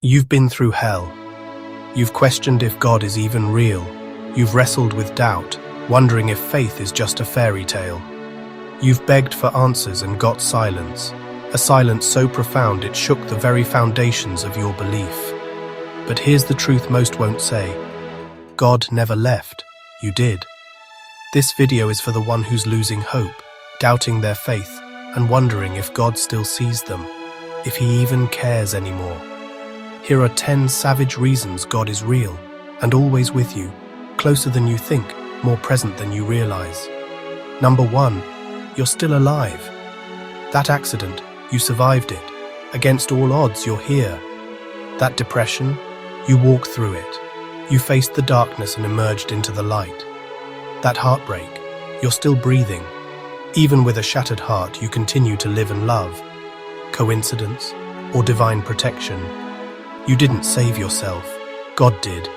You've been through hell. You've questioned if God is even real. You've wrestled with doubt, wondering if faith is just a fairy tale. You've begged for answers and got silence, a silence so profound it shook the very foundations of your belief. But here's the truth most won't say. God never left. You did. This video is for the one who's losing hope, doubting their faith, and wondering if God still sees them, if he even cares anymore. Here are 10 savage reasons God is real and always with you, closer than you think, more present than you realize. Number 1, you're still alive. That accident, you survived it. Against all odds, you're here. That depression, you walked through it. You faced the darkness and emerged into the light. That heartbreak, you're still breathing. Even with a shattered heart, you continue to live and love. Coincidence or divine protection? You didn't save yourself. God did.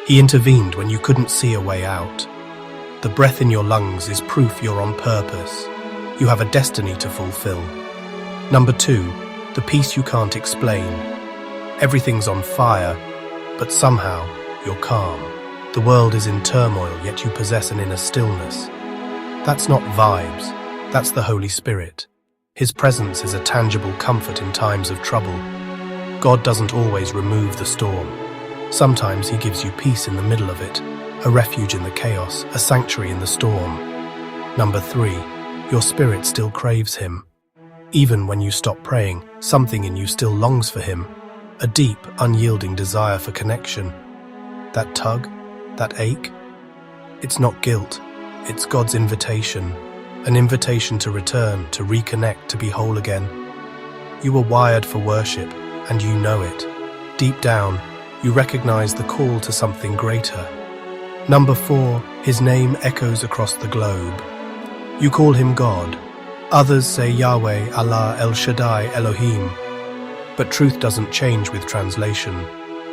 He intervened when you couldn't see a way out. The breath in your lungs is proof you're on purpose. You have a destiny to fulfill. Number 2, the peace you can't explain. Everything's on fire, but somehow you're calm. The world is in turmoil, yet you possess an inner stillness. That's not vibes, that's the Holy Spirit. His presence is a tangible comfort in times of trouble. God doesn't always remove the storm. Sometimes he gives you peace in the middle of it, a refuge in the chaos, a sanctuary in the storm. Number 3, your spirit still craves him. Even when you stop praying, something in you still longs for him, a deep, unyielding desire for connection. That tug, that ache, it's not guilt, it's God's invitation, an invitation to return, to reconnect, to be whole again. You were wired for worship, and you know it. Deep down, you recognize the call to something greater. Number 4, his name echoes across the globe. You call him God. Others say Yahweh, Allah, El Shaddai, Elohim. But truth doesn't change with translation.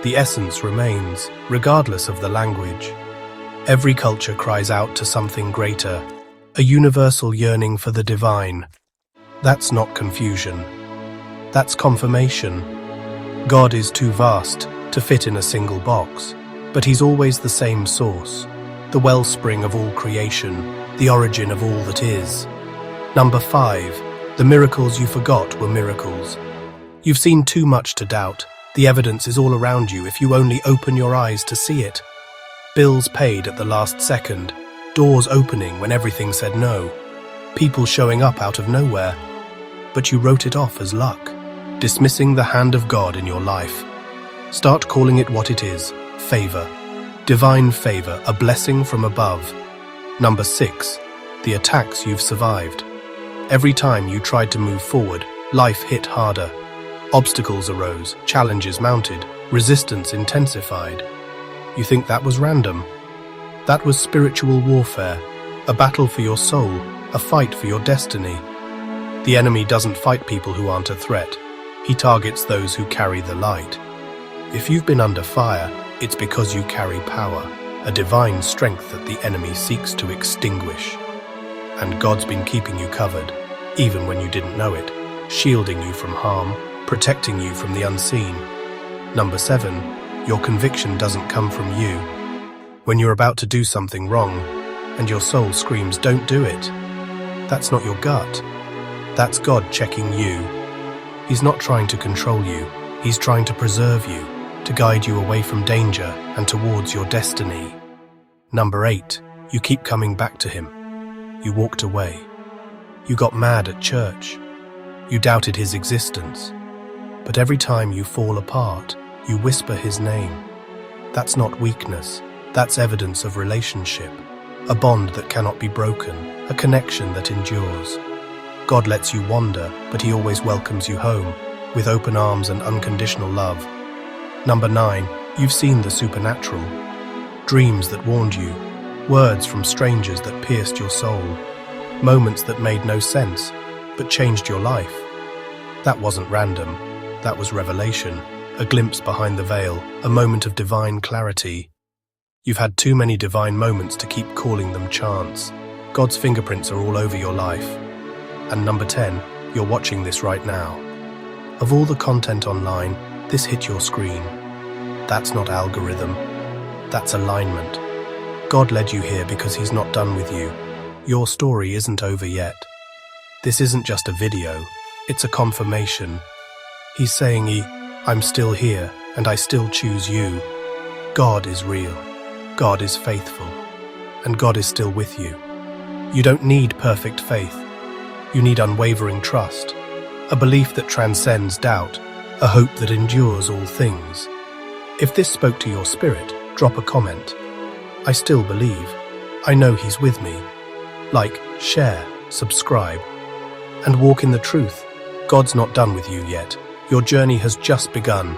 The essence remains, regardless of the language. Every culture cries out to something greater, a universal yearning for the divine. That's not confusion. That's confirmation. God is too vast to fit in a single box, but he's always the same source, the wellspring of all creation, the origin of all that is. Number 5, the miracles you forgot were miracles. You've seen too much to doubt. The evidence is all around you if you only open your eyes to see it. Bills paid at the last second, doors opening when everything said no, people showing up out of nowhere. But you wrote it off as luck, dismissing the hand of God in your life. Start calling it what it is, favor. Divine favor, a blessing from above. Number 6, the attacks you've survived. Every time you tried to move forward, life hit harder. Obstacles arose, challenges mounted, resistance intensified. You think that was random? That was spiritual warfare, a battle for your soul, a fight for your destiny. The enemy doesn't fight people who aren't a threat. He targets those who carry the light. If you've been under fire, it's because you carry power, a divine strength that the enemy seeks to extinguish. And God's been keeping you covered, even when you didn't know it, shielding you from harm, protecting you from the unseen. Number 7, your conviction doesn't come from you. When you're about to do something wrong, and your soul screams, "Don't do it," that's not your gut. That's God checking you. He's not trying to control you. He's trying to preserve you, to guide you away from danger and towards your destiny. Number 8, you keep coming back to him. You walked away. You got mad at church. You doubted his existence. But every time you fall apart, you whisper his name. That's not weakness. That's evidence of relationship. A bond that cannot be broken. A connection that endures. God lets you wander, but he always welcomes you home, with open arms and unconditional love. Number 9, you've seen the supernatural. Dreams that warned you. Words from strangers that pierced your soul. Moments that made no sense, but changed your life. That wasn't random. That was revelation, a glimpse behind the veil, a moment of divine clarity. You've had too many divine moments to keep calling them chance. God's fingerprints are all over your life. And number 10, you're watching this right now. Of all the content online, This hit your screen. That's not algorithm. That's alignment. God led you here because He's not done with you. Your story isn't over yet. This isn't just a video. It's a confirmation. He's saying, I'm still here, and I still choose you. God is real. God is faithful. And God is still with you. You don't need perfect faith. You need unwavering trust, a belief that transcends doubt, a hope that endures all things. If this spoke to your spirit, drop a comment. I still believe. I know He's with me. Like, share, subscribe, and walk in the truth. God's not done with you yet. Your journey has just begun.